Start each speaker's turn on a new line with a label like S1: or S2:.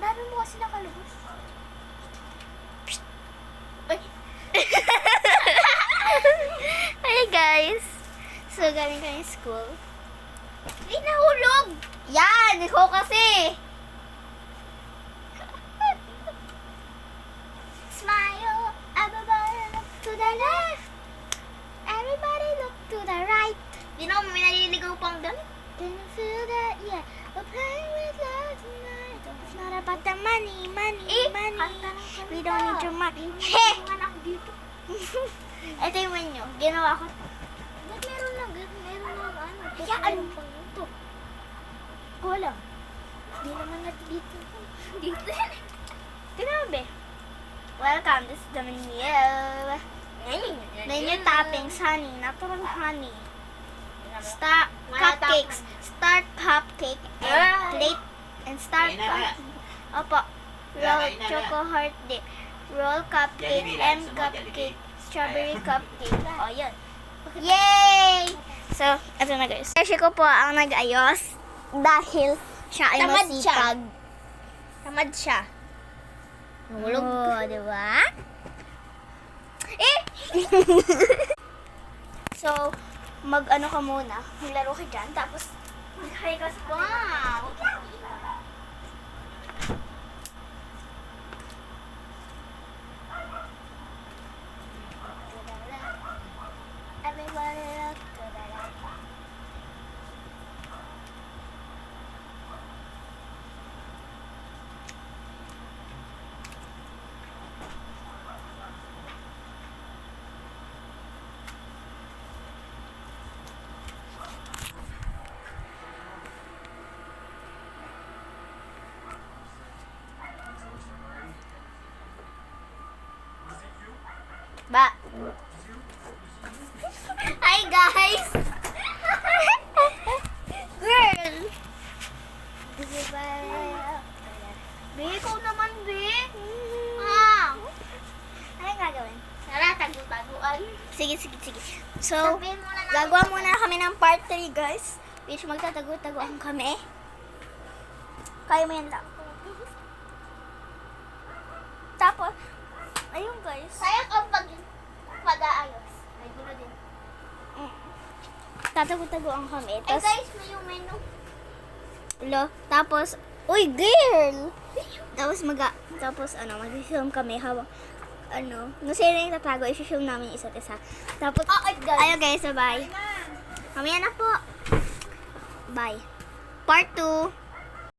S1: Ang dami mo kasi nakalabas. Ay!
S2: Hi guys! So, galing kami school.
S1: Ay, nahulog!
S2: Yan! Ikaw kasi!
S1: Smile, everybody look to the left. Everybody look to the right.
S2: Di na may naliligaw pang doon.
S1: Can you feel that? Yeah. We're playing with love tonight. It's not about the money, money, money. We don't need your money.
S2: Heh!
S1: Yung anak dito.
S2: Ito yung menu. Ginawa ko.
S1: Ba't meron na ano?
S2: Kaya ano?
S1: Ito. Wala. Hindi naman na dito.
S2: Dito yan. Tingnan mo, be. Welcome. This is the menu. Menu toppings, honey. Natural honey. Cupcakes. Star cupcake and plate and star cupcake. Opo. Roll choco heart dip. Roll cupcake and cupcake. Strawberry cupcake. O, yun. Yay! So, ito na guys. Kasi ko po ang nag-ayos dahil siya ay
S1: Tamad siya.
S2: masipag.
S1: Tamad siya.
S2: Nahulog. Oo, di ba? Eh! So, mag-ano ka muna. Maglaro ka dyan. Tapos, mag-hi ka sa wow!
S1: Everybody look to the left.
S2: Ba? Hi guys! Girl! Be, ikaw naman, be. Ah. Ano yung gagawin?
S1: Tara, tago-taguan.
S2: Sige. So,
S1: Sabihin mo na namin.
S2: gagawa muna kami ng part 3, guys. Which magtatago-tagoan kami. Kaya mo yan lang. Tapos, ayun guys.
S1: Sayang ang pag-aayos. May gulo din.
S2: Tatago-tagoan kami.
S1: Eh
S2: Tapos,
S1: guys, may yung menu.
S2: tapos, uy, girl! Tapos, mag-film kami habang, nung sila yung tatago, i-film namin yung isa't isa. Tapos, ayun guys, bye. Mamaya na po. Bye. Part 2.